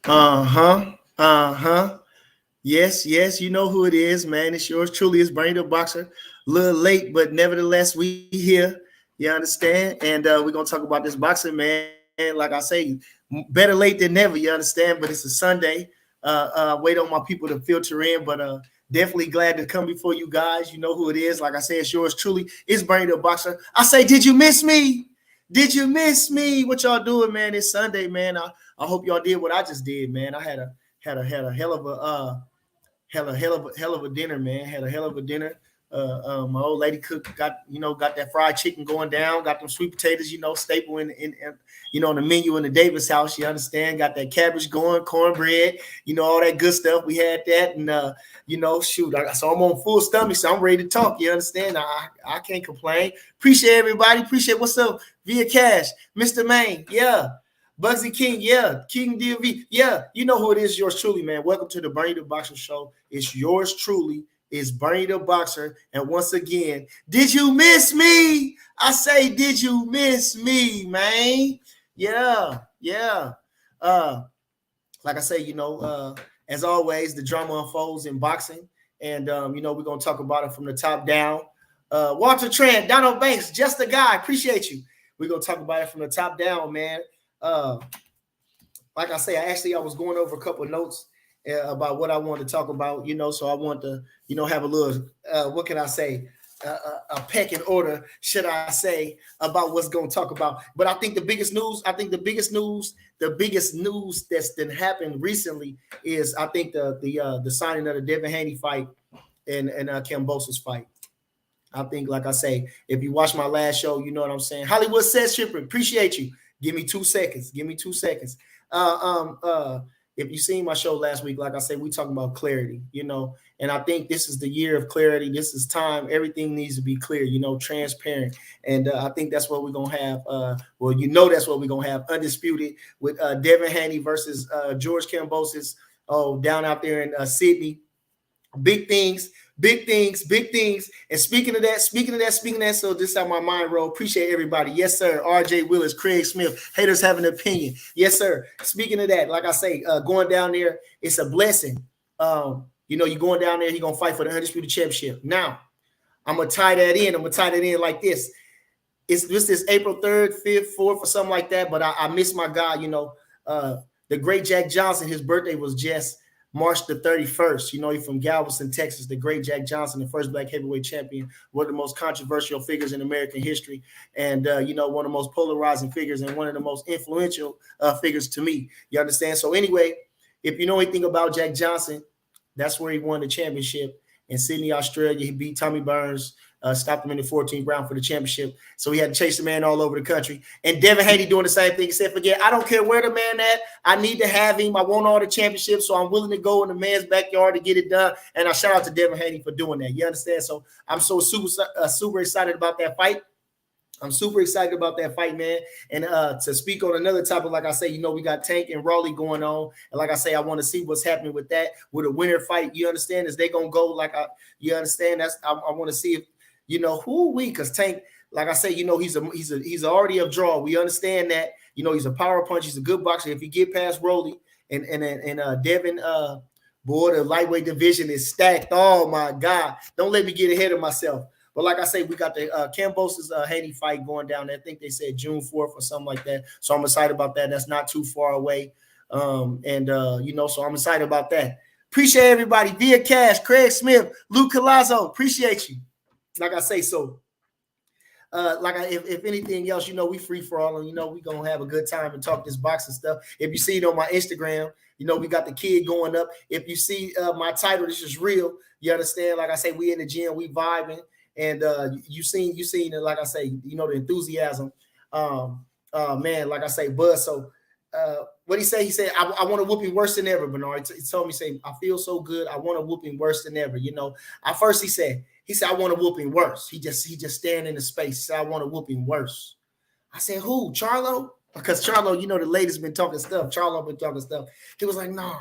Uh-huh. Uh-huh. Yes, yes, you know who it is, man. It's yours truly. It's Brain the Boxer. A little late, but nevertheless, we here. You understand? And we're gonna talk about this boxing, man. Like I say, better late than never. You understand? But it's a Sunday. Wait on my people to filter in, but definitely glad to come before you guys. You know who it is. Like I say, it's yours truly. It's Brain the Boxer. I say, did you miss me? Did you miss me? What y'all doing, man? It's Sunday, man. I hope y'all did what I just did, man. I had a hell of a dinner, man. Had a hell of a dinner. My old lady cook got that fried chicken going down. Got them sweet potatoes, staple in the menu in the Davis house. You understand? Got that cabbage going, cornbread, all that good stuff. We had that, and shoot. So I'm on full stomach, so I'm ready to talk. You understand? I can't complain. Appreciate everybody. Appreciate what's up via cash, Mr. Main. Yeah. Bugsy King, yeah. King DV, yeah. You know who it is, yours truly, man. Welcome to the Bernie the Boxer Show. It's yours truly. It's Bernie the Boxer. And once again, did you miss me? I say, did you miss me, man? Yeah, yeah. Like I say, as always, the drama unfolds in boxing. And, we're going to talk about it from the top down. Walter Trent, Donald Banks, just a guy. Appreciate you. We're going to talk about it from the top down, man. Like I say, I was going over a couple of notes about what I wanted to talk about, so I want to, have a little, what can I say, a pecking order, should I say, about what's going to talk about. But I think the biggest news that's been happened recently is, I think the signing of the Devin Haney fight and Kambosos fight. I think, like I say, if you watch my last show, you know what I'm saying. Hollywood says Shipper, appreciate you. Give me 2 seconds. If you seen my show last week, like I said, we talking about clarity, and I think this is the year of clarity. This is time. Everything needs to be clear, transparent. And I think that's what we're going to have. That's what we're going to have, undisputed, with Devin Haney versus George Kambosos, down out there in Sydney. Big things. And speaking of that, so this is how my mind roll. Appreciate everybody. Yes, sir. RJ Willis, Craig Smith, haters have an opinion. Yes, sir. Speaking of that, like I say, going down there, it's a blessing. You're going down there, you're going to fight for the Undisputed Championship. Now, I'm going to tie that in like this. This is April 3rd, 5th, 4th, or something like that, but I miss my guy, the great Jack Johnson. His birthday was just March the 31st. He's from Galveston, Texas. The great Jack Johnson, the first black heavyweight champion, one of the most controversial figures in American history, and one of the most polarizing figures and one of the most influential figures to me. You understand? So anyway, if you know anything about Jack Johnson, that's where he won the championship in Sydney, Australia. He beat Tommy Burns. Stopped him in the 14th round for the championship. So he had to chase the man all over the country. And Devin Haney doing the same thing. He said, forget, I don't care where the man at. I need to have him. I want all the championships, so I'm willing to go in the man's backyard to get it done. And I shout out to Devin Haney for doing that. You understand? So I'm so super excited about that fight. Man. And to speak on another topic, like I say, we got Tank and Raleigh going on. And like I say, I want to see what's happening with that, with a winner fight. You understand? Is they going to go you understand? I want to see if, because Tank, like I say, he's already a draw. We understand that, he's a power punch. He's a good boxer. If you get past Raleigh and Devin, boy, the lightweight division is stacked. Oh my God. Don't let me get ahead of myself. But like I say, we got the Kambosos Haney fight going down there. I think they said June 4th or something like that. So I'm excited about that. That's not too far away. So I'm excited about that. Appreciate everybody via cash. Craig Smith, Luke Colazzo, appreciate you. Like I say, so if anything else, we free for all, and we gonna have a good time and talk this boxing stuff. If you see it on my Instagram, we got the kid going up. If you see my title, this is real. You understand? Like I say, we in the gym, we vibing, and you seen it. Like I say, the enthusiasm, man. Like I say, Buzz. So what he say? He said, I want to whoop him worse than ever, Bernard. He told me, say, I feel so good. I want to whoop him worse than ever. At first he said, I want to whoop him worse. He just stand in the space. He said, I want to whoop him worse. I said, who? Charlo? Because Charlo, the lady's been talking stuff. Charlo been talking stuff. He was like, nah,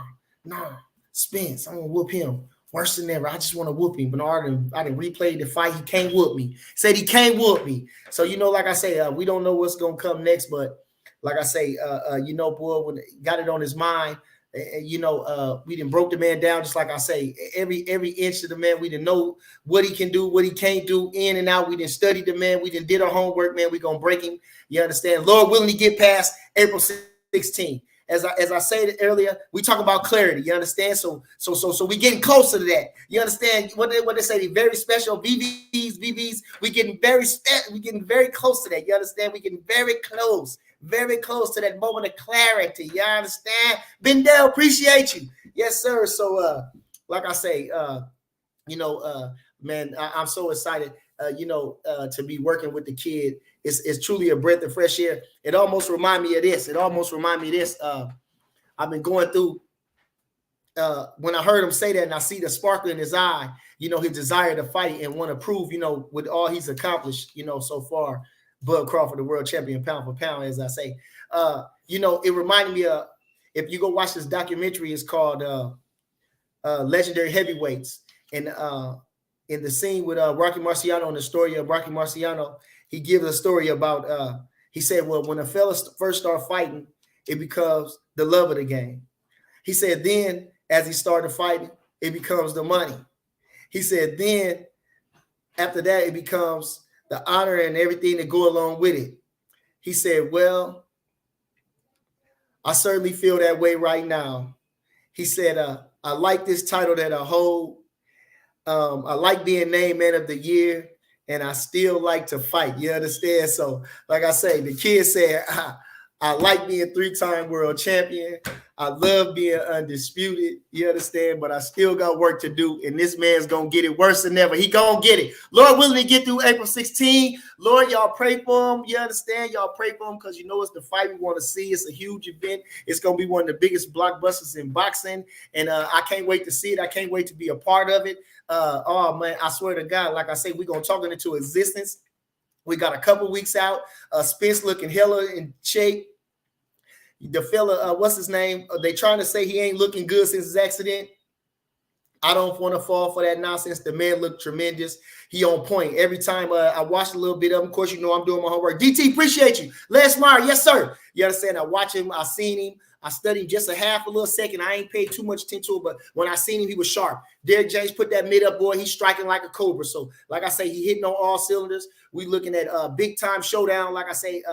Spence, I'm going to whoop him worse than ever. I just want to whoop him. Bernard, I didn't replay the fight. He can't whoop me. Said he can't whoop me. So, like I say, we don't know what's going to come next. But like I say, boy, when got it on his mind, We done broke the man down, just like I say, every inch of the man. We didn't know what he can do, what he can't do, in and out. We didn't study the man. We didn't did our homework, man. We gonna break him. You understand? Lord willing, to get past April 16th. As I said earlier, we talk about clarity. You understand? So we getting closer to that. You understand what they say? The very special VVs. We getting very close to that. You understand? We getting very close to that moment of clarity. You understand? Bendel, appreciate you. Yes, sir. So, like I say, man, I'm so excited. To be working with the kid. It's truly a breath of fresh air. It almost remind me of this. I've been going through, when I heard him say that and I see the sparkle in his eye, his desire to fight and want to prove, with all he's accomplished, so far, Bud Crawford, the world champion, pound for pound, as I say. It reminded me of, if you go watch this documentary, it's called Legendary Heavyweights. And in the scene with Rocky Marciano, and the story of Rocky Marciano, he gives a story about, he said, well, when a fella first start fighting, it becomes the love of the game. He said, then as he started fighting, it becomes the money. He said, then after that, it becomes the honor and everything that go along with it. He said, well, I certainly feel that way right now. He said, I like this title that I hold. I like being named Man of the Year, and I still like to fight. You understand? So, like I say, the kid said, I like being 3-time world champion. I love being undisputed. You understand? But I still got work to do, and this man's going to get it worse than ever. He going to get it. Lord willing to get through April 16. Lord, y'all pray for him. You understand? Y'all pray for him because it's the fight we want to see. It's a huge event. It's going to be one of the biggest blockbusters in boxing, and I can't wait to see it. I can't wait to be a part of it. Oh, man, I swear to God, like I say, we're going to talk it into existence. We got a couple weeks out. Spence looking hella in shape. The fella, what's his name? They trying to say he ain't looking good since his accident. I don't want to fall for that nonsense. The man looked tremendous. He on point. Every time I watched a little bit of him, of course, I'm doing my homework. DT, appreciate you. Les Meyer, yes, sir. You understand? I watch him. I seen him. I studied just a little second. I ain't paid too much attention to it, but when I seen him, he was sharp. Derek James put that mid up, boy. He's striking like a cobra. So, like I say, he hitting on all cylinders. We looking at a big time showdown. Like I say,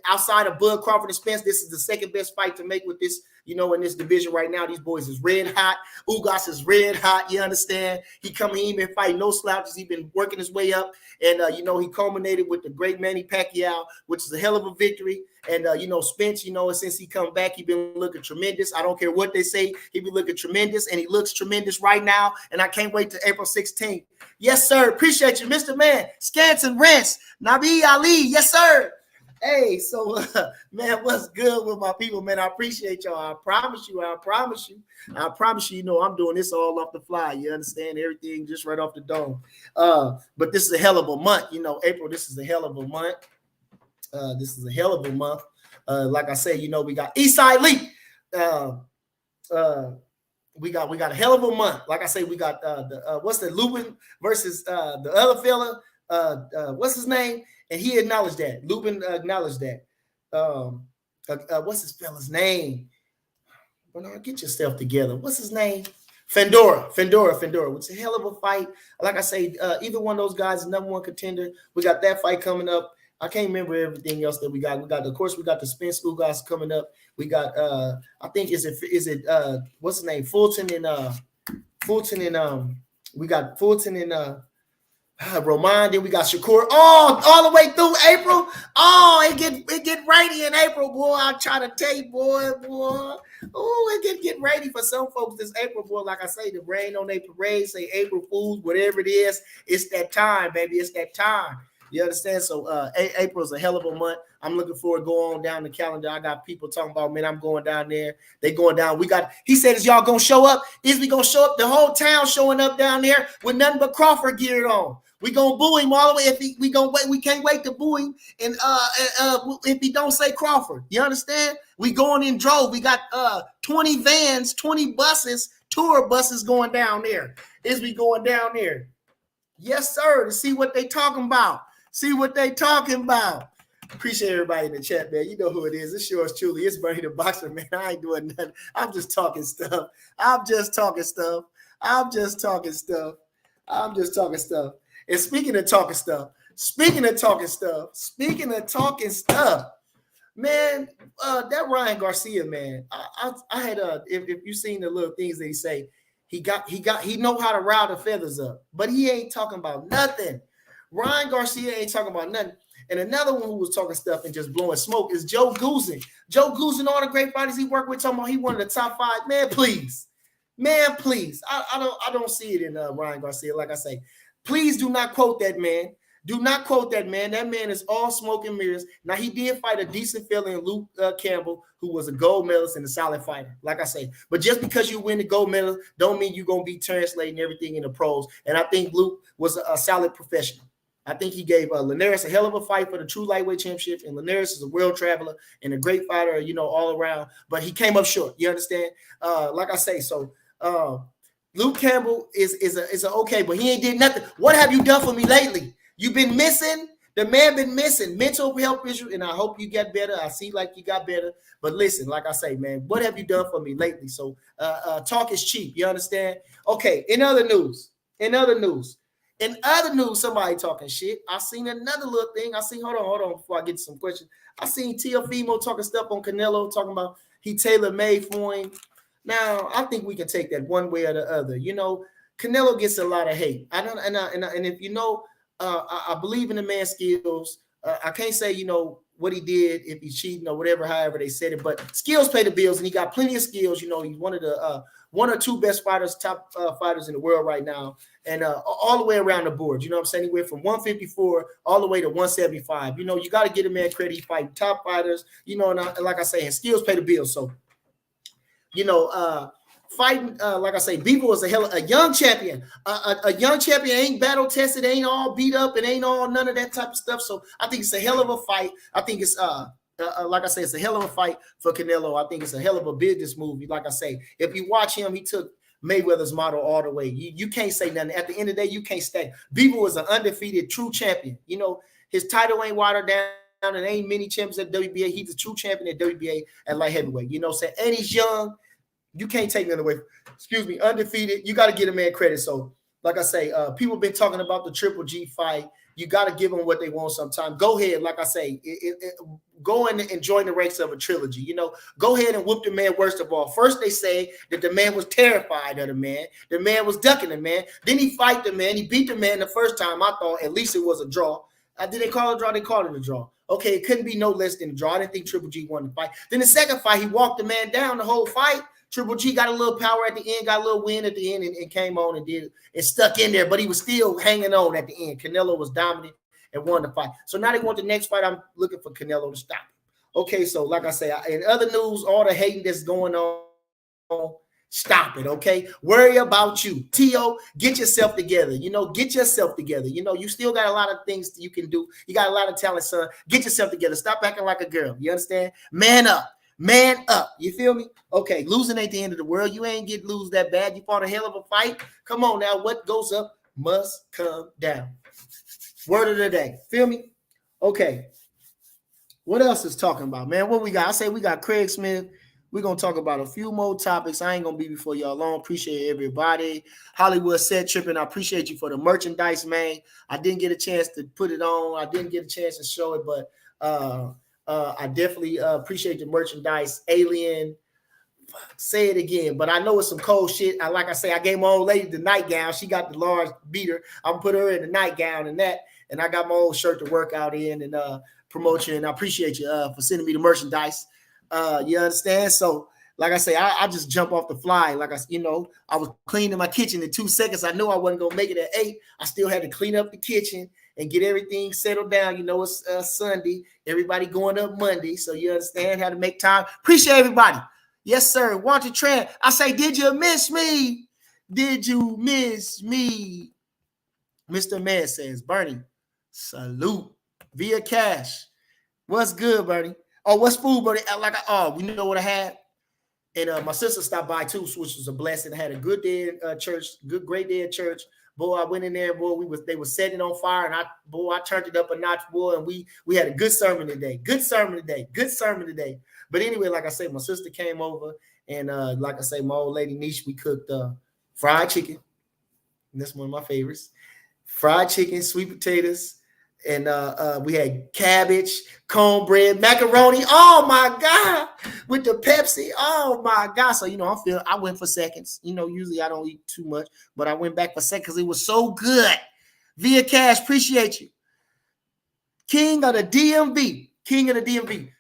outside of Bud Crawford and Spence, this is the second best fight to make with this, in this division right now. These boys is red hot. Ugas is red hot. You understand? He been fighting no slouches. He been working his way up. And, he culminated with the great Manny Pacquiao, which is a hell of a victory. And, Spence, since he come back, he been looking tremendous. I don't care what they say. He been looking tremendous, and he looks tremendous right now. And I can't wait to April 16th. Yes, sir. Appreciate you, Mr. Man. Scants and Rents. Nabi Ali. Yes, sir. Hey, so, man, what's good with my people, man? I appreciate y'all. I promise you, I'm doing this all off the fly. You understand? Everything just right off the dome. But this is a hell of a month. April, this is a hell of a month. Like I say, we got Eastside Lee. We got a hell of a month. Like I say, we got what's the Lubin versus the other fella. What's his name? And he acknowledged that. Lubin acknowledged that. What's this fella's name? Well, get yourself together. What's his name? Fendora, which is a hell of a fight. Like I say, either one of those guys is number one contender. We got that fight coming up. I can't remember everything else that we got. We got the Spence Ugas coming up. We got I think is it what's his name? Fulton and we got Fulton and Roman. Then we got Shakur. All the way through April. It get rainy in April, boy. I'm trying to tell you, boy. It get rainy for some folks this April, boy. Like I say, the rain on their parade, say April Fools, whatever it is. It's that time, baby. It's that time. You understand? So April's a hell of a month. I'm looking forward to going on down the calendar. I got people talking about, man, I'm going down there. They going down. He said, is y'all going to show up? Is we going to show up? The whole town showing up down there with nothing but Crawford gear on. We going to boo him all the way. We can't wait to boo him. And if he don't say Crawford, you understand? We going in drove. We got 20 vans, 20 buses, tour buses going down there. Is we going down there? Yes, sir, to see what they talking about. Appreciate everybody in the chat, man. You know who it is. It's yours truly. It's Bernie the Boxer, man. I ain't doing nothing. I'm just talking stuff. I'm just talking stuff. I'm just talking stuff. I'm just talking stuff. And speaking of talking stuff, man, that Ryan Garcia, man. I had if you seen the little things that he say, he know how to rile the feathers up, but he ain't talking about nothing. Ryan Garcia ain't talking about nothing. And another one who was talking stuff and just blowing smoke is Joe Goosen. Joe Goosen, all the great fighters he worked with, talking about he one of the top 5. Man, please. I don't see it in Ryan Garcia. Like I say, please do not quote that man. Do not quote that man. That man is all smoke and mirrors. Now, he did fight a decent fella in Luke Campbell, who was a gold medalist and a solid fighter, like I say. But just because you win the gold medal don't mean you're going to be translating everything in the pros. And I think Luke was a solid professional. I think he gave Linares a hell of a fight for the true lightweight championship, and Linares is a world traveler and a great fighter, you know, all around. But he came up short. You understand? Like I say, so Luke Campbell is a okay, but he ain't did nothing. What have you done for me lately? You've been missing. The man been missing mental health issues, and I hope you get better. I see like you got better. But listen, like I say, man, what have you done for me lately? So talk is cheap. You understand? Okay. In other news, somebody talking shit. I seen another little thing. Hold on, before I get to some questions. I seen Teofimo talking stuff on Canelo, talking about he tailor-made for him. Now, I think we can take that one way or the other. You know, Canelo gets a lot of hate. And if you know, I believe in the man's skills. I can't say, you know, what he did, if he's cheating or whatever, however they said it, but skills pay the bills, and he got plenty of skills. You know, he's one of the one or two best fighters, top fighters in the world right now, and all the way around the board. You know what I'm saying? He went from 154 all the way to 175. You know, you got to get a man credit. He fighting top fighters, you know, and like I say, his skills pay the bills. So, you know, fighting, like I say, Bivol is a young champion. A young champion ain't battle tested, ain't all beat up, and ain't all none of that type of stuff. So I think it's a hell of a fight. I think it's like I say, it's a hell of a fight for Canelo. I think it's a hell of a business movie. Like I say, if you watch him, he took Mayweather's model all the way. You can't say nothing. At the end of the day, you can't stay. Bivol is an undefeated true champion. You know, his title ain't watered down. And ain't many champions at WBA. He's a true champion at WBA at light heavyweight. You know what I'm saying? And he's young. You can't take nothing away. Excuse me, undefeated. You got to give a man credit. So, like I say, people been talking about the Triple G fight. You got to give them what they want sometimes. Go ahead, like I say, go in and join the ranks of a trilogy. You know, go ahead and whoop the man worst of all. First, they say that the man was terrified of the man. The man was ducking the man. Then he fight the man. He beat the man the first time. I thought at least it was a draw. Did they call it a draw? They called it a draw. Okay, it couldn't be no less than a draw. I didn't think Triple G won the fight. Then the second fight, he walked the man down the whole fight. Triple G got a little power at the end, got a little win at the end, and came on and did it and stuck in there, but he was still hanging on at the end. Canelo was dominant and won the fight. So now they want the next fight. I'm looking for Canelo to stop him. Okay, so like I say, in other news, all the hating that's going on, stop it, okay? Worry about you. T.O., get yourself together. You know, get yourself together. You know, you still got a lot of things you can do. You got a lot of talent, son. Get yourself together. Stop acting like a girl. You understand? Man up. Man up. You feel me? Okay, losing ain't the end of the world. You ain't get lose that bad. You fought a hell of a fight. Come on now. What goes up must come down. Word of the day. Feel me? Okay. What else is talking about, man? What we got? I say we got Craig Smith. We're going to talk about a few more topics. I ain't going to be before y'all long. Appreciate everybody. Hollywood Set Tripping. I appreciate you for the merchandise, man. I didn't get a chance to put it on. I didn't get a chance to show it, but I definitely appreciate the merchandise. Alien, say it again, but I know it's some cold shit. Like I say, I gave my old lady the nightgown. She got the large beater. I'm put her in the nightgown and that, and I got my old shirt to work out in and promote you. And I appreciate you for sending me the merchandise. You understand? So, like I say, I just jump off the fly. Like I was cleaning my kitchen in 2 seconds. I knew I wasn't gonna make it at 8. I still had to clean up the kitchen and get everything settled down. You know, it's Sunday. Everybody going up Monday. So you understand how to make time. Appreciate everybody. Yes, sir. Wanted Trent. I say, did you miss me? Did you miss me? Mr. Man says, Bernie, salute via cash. What's good, Bernie? Oh, what's food, Bernie? We know what I had. And my sister stopped by too, which was a blessing. I had a good day at church, great day at church. boy, I went in there, boy, they were setting it on fire, and I turned it up a notch, boy, and we had a good sermon today. Good sermon today. But anyway, like I said, my sister came over, and like I say, my old lady niece, we cooked fried chicken. And that's one of my favorites. Fried chicken, sweet potatoes, and we had cabbage, cornbread, macaroni. Oh my God, with the Pepsi. Oh my God. So I went for seconds. Usually I don't eat too much, but I went back for seconds because it was so good. Via Cash, appreciate you. King of the DMV.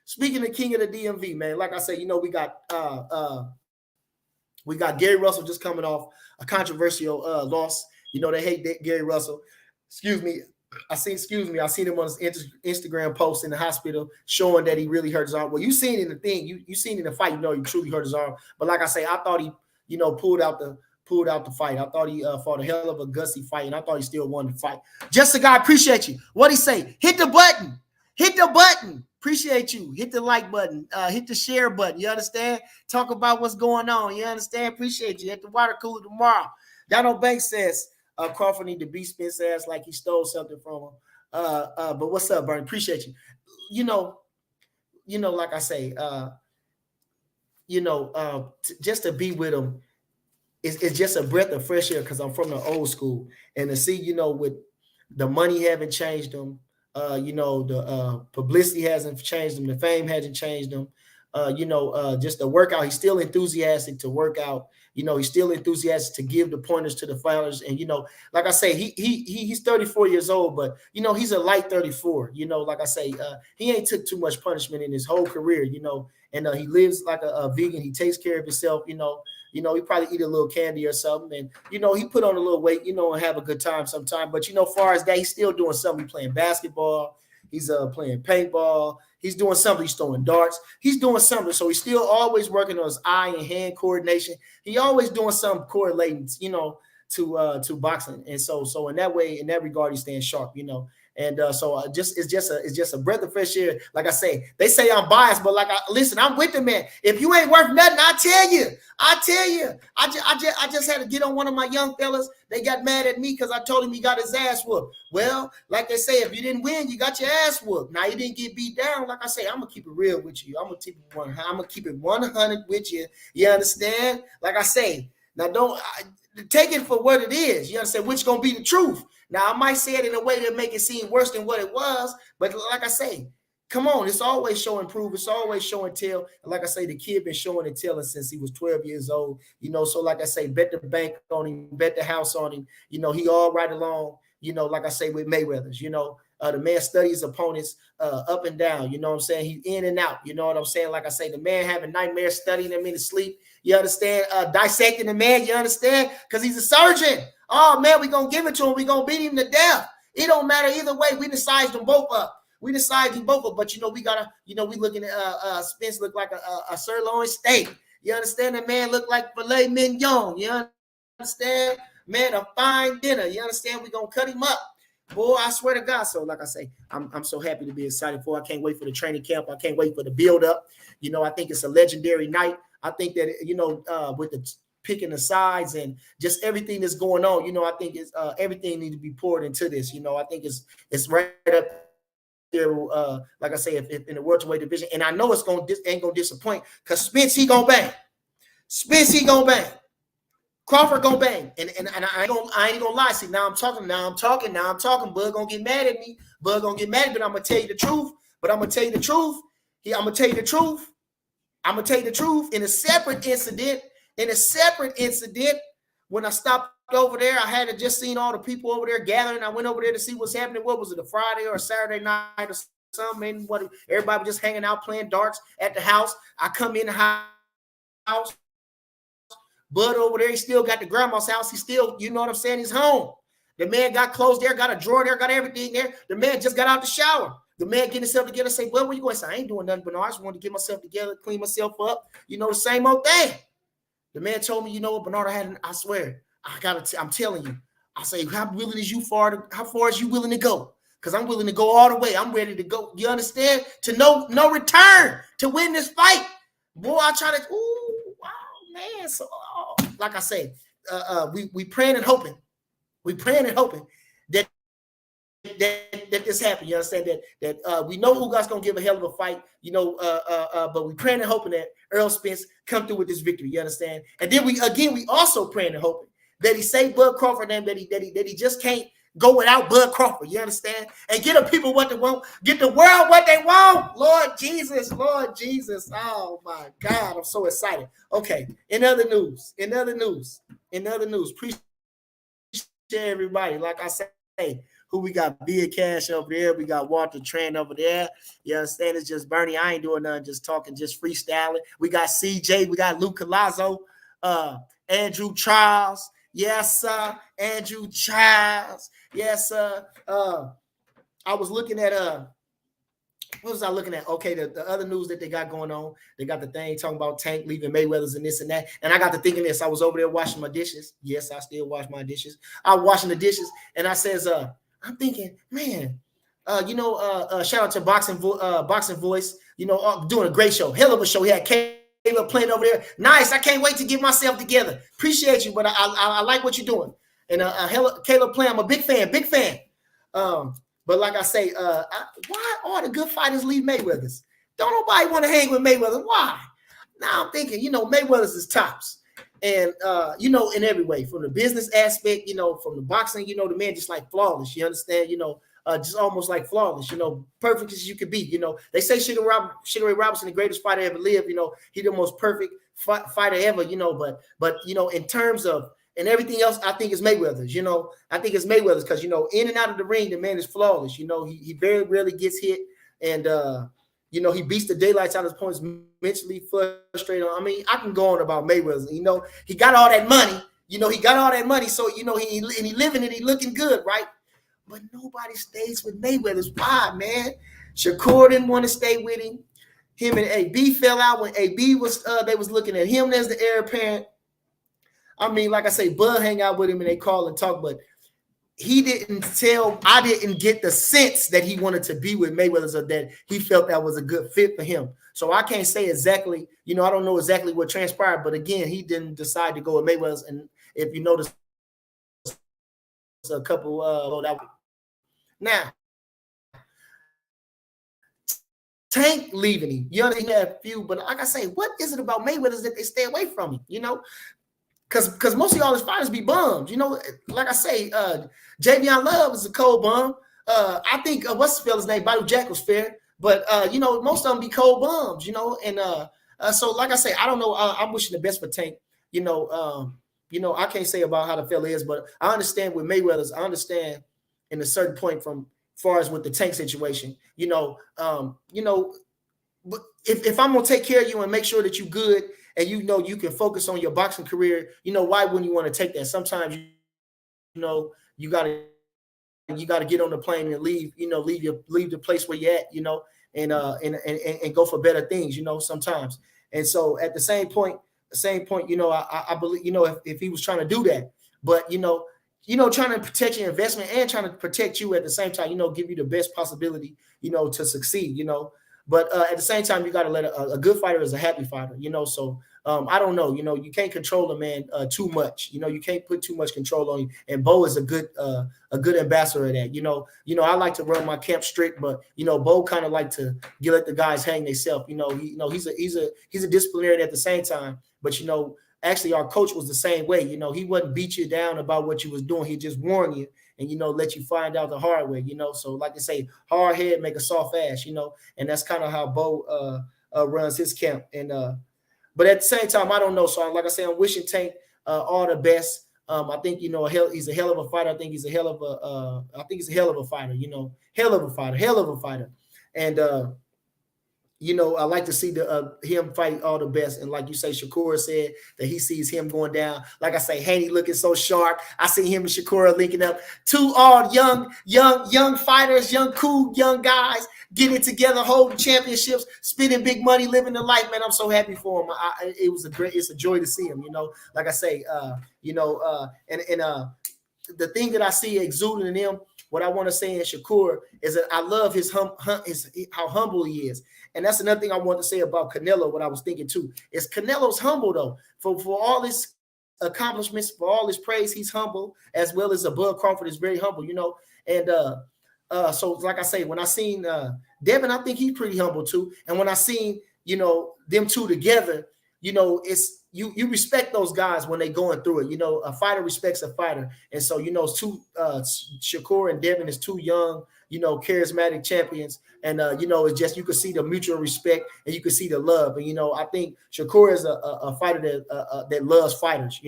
Speaking of King of the DMV, man, like I said, we got Gary Russell just coming off a controversial loss. They hate Gary Russell. I seen him on his Instagram post in the hospital showing that he really hurt his arm. Well, you seen in the thing, you seen in the fight, he truly hurt his arm. But like I say, I thought he, pulled out the fight. I thought he fought a hell of a gutsy fight, and I thought he still won the fight. Just a guy, appreciate you. What'd he say? Hit the button. Appreciate you. Hit the like button. Hit the share button. You understand? Talk about what's going on. You understand? Appreciate you. At the water cooler tomorrow. Donald Banks says Crawford need to beat Spence ass like he stole something from him. But what's up, Bernie? Appreciate you. Like I say, just to be with him, it's just a breath of fresh air because I'm from the old school. And to see, with the money haven't changed them, the publicity hasn't changed them, the fame hasn't changed them. Just the workout, he's still enthusiastic to work out. He's still enthusiastic to give the pointers to the fighters. And, like I say, he's 34 years old, but, he's a light 34. Like I say, he ain't took too much punishment in his whole career, and he lives like a vegan. He takes care of himself, he probably eat a little candy or something. And, he put on a little weight, and have a good time sometime. But, as far as that, he's still doing something. He's playing basketball. He's playing paintball. He's doing something. He's throwing darts. He's doing something. So he's still always working on his eye and hand coordination. He always doing something correlating, to boxing. And so in that way, in that regard, he stands sharp, And it's just a breath of fresh air. Like I say, they say I'm biased, but listen, I'm with the man. If you ain't worth nothing, I tell you. I just had to get on one of my young fellas. They got mad at me because I told him he got his ass whooped. Well, like they say, if you didn't win, you got your ass whooped. Now you didn't get beat down. Like I say, I'm gonna keep it real with you. I'm gonna keep it 100 with you. You understand? Like I say, now don't take it for what it is. You understand? Which gonna be the truth. Now, I might say it in a way to make it seem worse than what it was, but like I say, come on, it's always show and prove. It's always show and tell. And like I say, the kid been showing and telling since he was 12 years old. So like I say, bet the bank on him, bet the house on him. He all right along, like I say, with Mayweather's, the man studies opponents up and down. You know what I'm saying? He's in and out. You know what I'm saying? Like I say, the man having nightmares, studying him in his sleep. You understand? Dissecting the man. You understand? Because he's a surgeon. Oh, man, we're going to give it to him. We're going to beat him to death. It don't matter either way. We decided them both up. But, we got to, we looking at Spence look like a sirloin steak. You understand? The man look like filet mignon. You understand? Man, a fine dinner. You understand? We're going to cut him up. Boy, I swear to God. So, like I say, I'm so happy to be excited for. I can't wait for the training camp. I can't wait for the build-up. I think it's a legendary night. I think that, with the picking the sides and just everything that's going on, I think it's everything needs to be poured into this. I think it's right up there. Like I say, if in the welterweight division, and I know ain't gonna disappoint because Spence he gonna bang. Crawford gonna bang, and I ain't gonna lie. See, now I'm talking. Bud gonna get mad at me. But I'm gonna tell you the truth. I'm gonna tell you the truth. In a separate incident, when I stopped over there, I had just seen all the people over there gathering. I went over there to see what's happening. What was it, a Friday or a Saturday night or something? Everybody was just hanging out playing darts at the house. I come in the house. Bud over there, he still got the grandma's house. He still, you know what I'm saying? He's home. The man got clothes there, got a drawer there, got everything there. The man just got out the shower. The man getting himself together, say, "Well, where you going?" I say, "I ain't doing nothing, but no, I just wanted to get myself together, clean myself up. The same old thing." The man told me, Bernard, I swear, I'm telling you. I say, how far is you willing to go? Because I'm willing to go all the way. I'm ready to go. You understand? To no return to win this fight. Boy, I try to, wow, man. So, like I say, we praying and hoping We praying and hoping that that this happened. You understand that we know Ugas gonna give a hell of a fight, but we praying and hoping that Earl Spence come through with this victory. You understand? And then we also praying and hoping that he say Bud Crawford and that he just can't go without Bud Crawford. You understand? And get the people what they want, get the world what they want. Lord Jesus. Oh my God, I'm so excited. Okay, in other news, appreciate everybody. Like I say, who we got? Bia Cash over there. We got Walter Tran over there. You understand? It's just Bernie. I ain't doing nothing, just talking, just freestyling. We got CJ. We got Luke Colazzo, Andrew Charles. Yes, sir. Andrew Charles. Yes, sir. I was looking at what was I looking at? Okay, the other news that they got going on. They got the thing talking about Tank leaving Mayweather's and this and that. And I got to thinking this. I was over there washing my dishes. Yes, I still wash my dishes. I was washing the dishes, and I says, I'm thinking, man, shout out to Boxing Voice, doing a great show, hell of a show. He had Caleb playing over there. Nice. I can't wait to get myself together. Appreciate you, but I like what you're doing. And Caleb playing, I'm a big fan. But like I say, why all the good fighters leave Mayweather's? Don't nobody want to hang with Mayweather. Why? Now I'm thinking, Mayweather's is tops. And, in every way, from the business aspect, from the boxing, the man just like flawless. You understand? Just almost like flawless, perfect as you could be. They say Sugar Ray Robinson, the greatest fighter ever lived. He the most perfect fighter ever, but in terms of, and everything else, I think it's Mayweather's. I think it's Mayweather's because, in and out of the ring, the man is flawless. He very rarely gets hit. And, he beats the daylights out of his opponents, mentally frustrated. I mean, I can go on about Mayweather. He got all that money. So, he living it, he looking good, right? But nobody stays with Mayweather's. Why, man? Shakur didn't want to stay with him. Him and AB fell out when AB was, they was looking at him as the heir apparent. I mean, like I say, Bud hang out with him and they call and talk, but I didn't get the sense that he wanted to be with Mayweather or that he felt that was a good fit for him. So I can't say exactly, I don't know exactly what transpired, but again, he didn't decide to go with Mayweather. And if you notice a couple, now, Tank leaving him, he had a few, but like I say, what is it about Mayweather that they stay away from him, Because most of all his fighters be bums, like I say, Javion Love is a cold bum. I think what's the fella's name? Badu Jack was fair, but most of them be cold bums, and so like I say, I don't know. I'm wishing the best for Tank. I can't say about how the fella is, but I understand with Mayweather's. I understand in a certain point from far as with the Tank situation. But if I'm gonna take care of you and make sure that you're good. And you can focus on your boxing career. Why wouldn't you want to take that? Sometimes you gotta get on the plane and leave. Leave the place where you're at. And go for better things. Sometimes. And so at the same point, I believe if he was trying to do that, but trying to protect your investment and trying to protect you at the same time. Give you the best possibility. To succeed. But at the same time, you got to let a good fighter is a happy fighter, So I don't know, you can't control a man too much. You can't put too much control on you. And Bo is a good ambassador of that. I like to run my camp strict, but Bo kind of like to let the guys hang themselves. He's a disciplinarian at the same time. But actually, our coach was the same way. He wouldn't beat you down about what you was doing. He just warned you. And, let you find out the hard way, So like they say, hard head make a soft ass, and that's kind of how Bo runs his camp. And but at the same time, I don't know. So like I say, I'm wishing Tank all the best. I think, he's a hell of a fighter. I think he's a hell of a fighter, hell of a fighter. And, I like to see him fight all the best. And like you say, Shakur said that he sees him going down. Like I say, Haney looking so sharp. I see him and Shakur linking up. Two all young fighters, young guys getting together, holding championships, spending big money, living the life. Man, I'm so happy for him. It's a joy to see him. Like I say, the thing that I see exuding in him. What I want to say in Shakur is that I love how humble he is. And that's another thing I want to say about Canelo, what I was thinking too, is Canelo's humble though. For all this accomplishments, for all his praise, he's humble, as well as Bud Crawford is very humble, and so like I say, when I seen Devin, I think he's pretty humble too. And when I seen, them two together, it's you respect those guys when they going through it. A fighter respects a fighter. And so, two Shakur and Devin is two young, charismatic champions. And it's just, you can see the mutual respect and you can see the love. And I think Shakur is a fighter that loves fighters,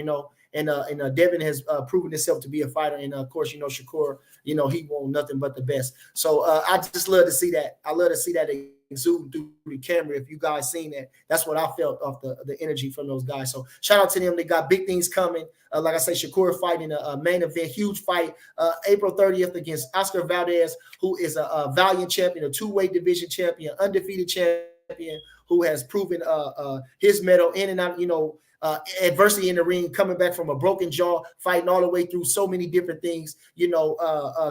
and Devin has proven himself to be a fighter. And of course, Shakur, he want nothing but the best. So I just love to see that. I love to see that exude through the camera. If you guys seen that, that's what I felt off the energy from those guys. So shout out to them. They got big things coming. Like I say, Shakur fighting a main event, huge fight, April 30th against Oscar Valdez, who is a valiant champion, a two-weight division champion, undefeated champion, who has proven his mettle in and out, adversity in the ring, coming back from a broken jaw, fighting all the way through so many different things,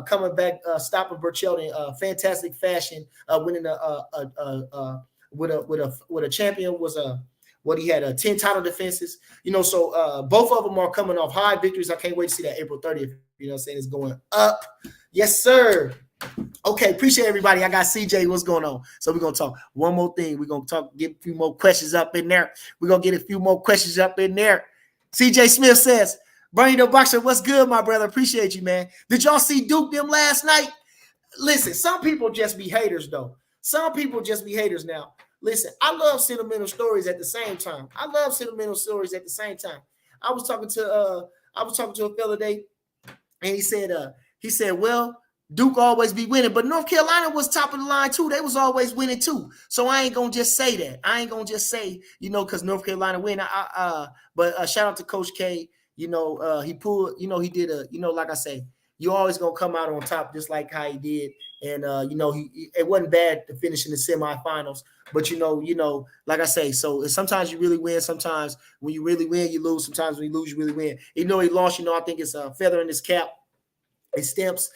coming back, stopping Burchell in fantastic fashion, winning with a champion was he had 10 title defenses, so both of them are coming off high victories. I can't wait to see that April 30th, it's going up. Yes, sir. Okay, appreciate everybody. I got CJ. What's going on? So we're going to talk one more thing. We're going to get a few more questions up in there. CJ Smith says, Bernie the Boxer, what's good, my brother? Appreciate you, man. Did y'all see Duke them last night? Listen, some people just be haters, though. Some people just be haters now. Listen, I love sentimental stories at the same time. I was talking to a fella today, and he said, well, Duke always be winning, but North Carolina was top of the line too. They was always winning too. So I ain't gonna just say that. I ain't gonna just say, because North Carolina win. But shout out to Coach K. He pulled, he did like I say, you always gonna come out on top just like how he did. And it wasn't bad to finish in the semifinals. But like I say, so sometimes you really win. Sometimes when you really win, you lose. Sometimes when you lose, you really win. He lost. I think it's a feather in his cap. It stamps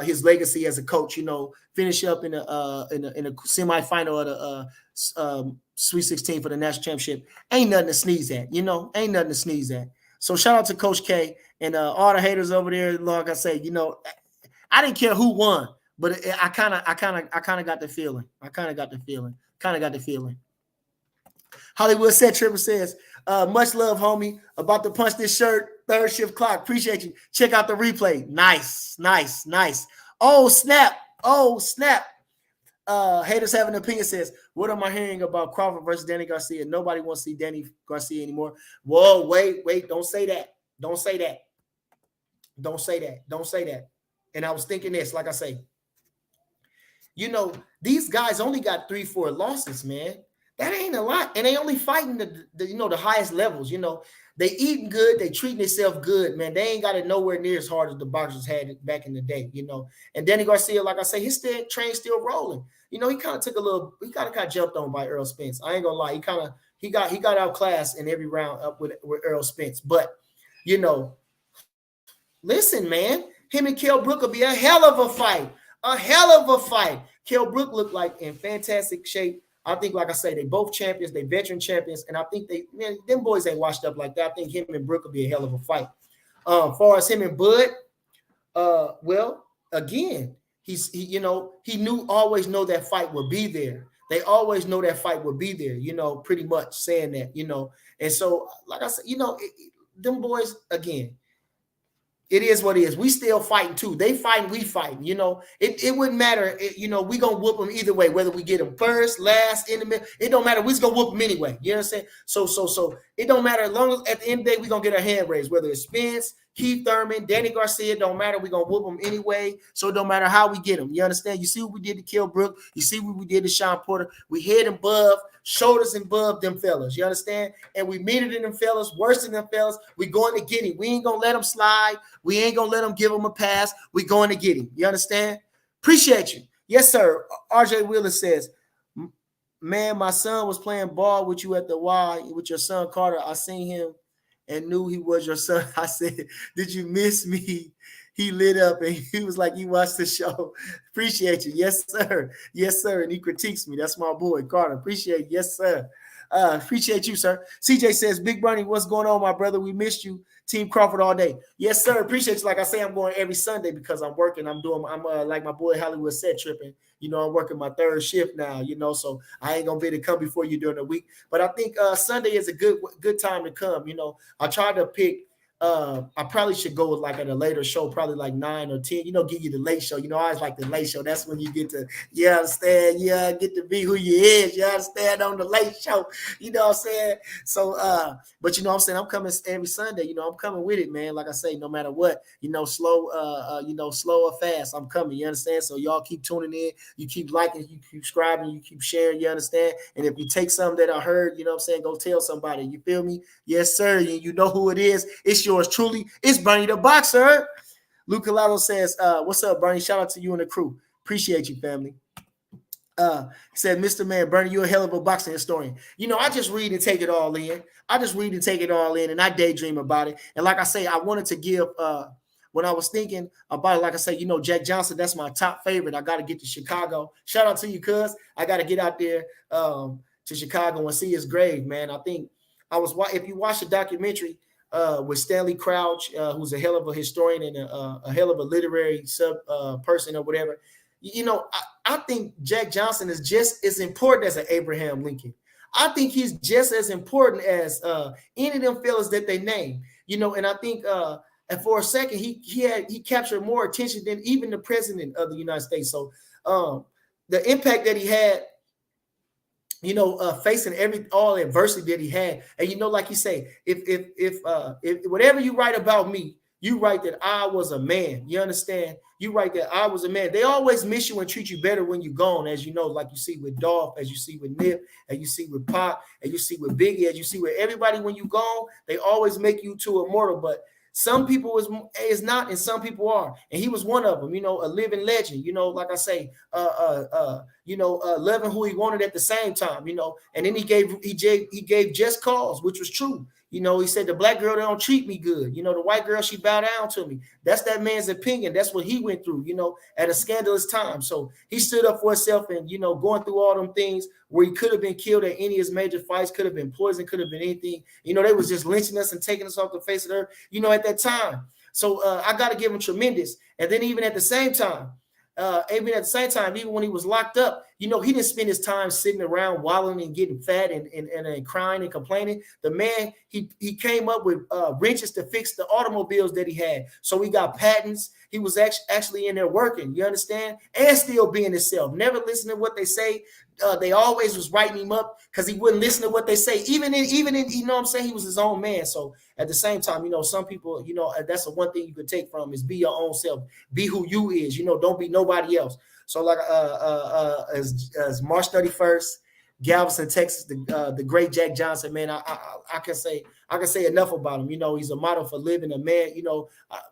his legacy as a coach. Finish up in a semifinal of the Sweet 16 for the national championship. Ain't nothing to sneeze at. Ain't nothing to sneeze at. So shout out to Coach K and all the haters over there. Like I say, I didn't care who won, but I kind of got the feeling. Hollywood Set Tripper says, much love, homie. About to punch this shirt. Third shift clock. Appreciate you. Check out the replay. Nice. Oh, snap. Haters have an opinion says, what am I hearing about Crawford versus Danny Garcia? Nobody wants to see Danny Garcia anymore. Whoa, wait. Don't say that. And I was thinking this, like I say, these guys only got 3-4 losses, man. That ain't a lot. And they only fighting the highest levels, They eating good. They treating themselves good, man. They ain't got it nowhere near as hard as the boxers had it back in the day, And Danny Garcia, like I say, his train still rolling. He kind of jumped on by Earl Spence. I ain't gonna lie. He got outclassed in every round up with Earl Spence. But, listen, man, him and Kell Brook will be a hell of a fight. Kell Brook looked like in fantastic shape. I think, like I say, they both champions, they veteran champions, and I think them boys ain't washed up like that. I think him and Brook will be a hell of a fight. As far as him and Bud, well, again, he always know that fight will be there. They always know that fight will be there, pretty much saying that, And so, like I said, them boys, again, it is what it is. We still fighting too. They fighting, we fighting. It wouldn't matter. We gonna whoop them either way. Whether we get them first, last, in the middle, it don't matter. We just gonna whoop them anyway. You understand? So it don't matter. As long as at the end of the day we gonna get our hand raised. Whether it's Spence, Keith Thurman, Danny Garcia, don't matter. We gonna whoop them anyway. So it don't matter how we get them. You understand? You see what we did to Kell Brook. You see what we did to Sean Porter. We hit them above, shoulders and above them fellas. You understand? And we mean it in them fellas, worse than them fellas. We going to get him. We ain't gonna let them slide. We ain't gonna let them give him a pass. We going to get him. You understand? Appreciate you. Yes, sir. RJ Wheeler says, man, my son was playing ball with you at the Y with your son Carter. I seen him and knew he was your son. I said, did you miss me? He lit up and he was like, you watched the show. Appreciate you. Yes, sir. Yes, sir. And he critiques me. That's my boy, Carter. Appreciate it. Yes, sir. Appreciate you, sir. CJ says, Big Bernie, what's going on, my brother? We missed you. Team Crawford all day. Yes, sir. Appreciate you. Like I say, I'm going every Sunday because I'm working. I'm like my boy Hollywood said, tripping. I'm working my third shift now, so I ain't going to be able to come before you during the week. But I think Sunday is a good time to come. I tried to pick. I probably should go with like at a later show, probably like 9 or 10, give you the late show. I always like the late show. That's when you get to, understand, get to be who you is. You understand on the late show, you know what I'm saying? So, but you know what I'm saying? I'm coming every Sunday, I'm coming with it, man. Like I say, no matter what, slow or fast, I'm coming, you understand? So y'all keep tuning in, you keep liking, you keep subscribing, you keep sharing, you understand? And if you take something that I heard, you know what I'm saying, go tell somebody, you feel me? Yes, sir. You know who it is. It's yours truly. It's Bernie the Boxer. Luke Calado says, what's up, Bernie? Shout out to you and the crew. Appreciate you, family. He said, Mr. Man, Bernie, you're a hell of a boxing historian. I just read and take it all in. And I daydream about it. And like I say, I wanted to give when I was thinking about it, like I say, Jack Johnson, that's my top favorite. I got to get to Chicago. Shout out to you, cuz. I got to get out there to Chicago and see his grave, man. I think if you watch the documentary with Stanley Crouch, who's a hell of a historian and a hell of a literary person or whatever, I think Jack Johnson is just as important as an Abraham Lincoln. I think he's just as important as any of them fellas that they name, and I think and for a second he captured more attention than even the president of the United States. So the impact that he had, facing all adversity that he had. And, like you say, if whatever you write about me, you write that I was a man. You understand? You write that I was a man. They always miss you and treat you better when you're gone, as you know, like you see with Dolph, as you see with Nip, and you see with Pop, and you see with Biggie, as you see with everybody when you're gone, they always make you to immortal. But some people is not, and some people are, and he was one of them. A living legend. Like I say, loving who he wanted at the same time. And then he gave just cause, which was true. He said the black girl, they don't treat me good. The white girl, she bowed down to me. That's that man's opinion. That's what he went through. At a scandalous time. So he stood up for himself, and going through all them things where he could have been killed at any of his major fights, could have been poisoned, could have been anything. They was just lynching us and taking us off the face of the earth. At that time. So I got to give him tremendous. And then even at the same time, even when he was locked up, he didn't spend his time sitting around wallowing and getting fat and crying and complaining. The man, he came up with wrenches to fix the automobiles that he had. So he got patents. He was actually in there working, you understand? And still being himself, never listening to what they say. They always was writing him up because he wouldn't listen to what they say. Even in, you know what I'm saying? He was his own man. So at the same time, some people, that's the one thing you could take from is be your own self. Be who you is, don't be nobody else. So like as March 31st, Galveston, Texas, the great Jack Johnson, man, I can say enough about him. He's a model for living, a man.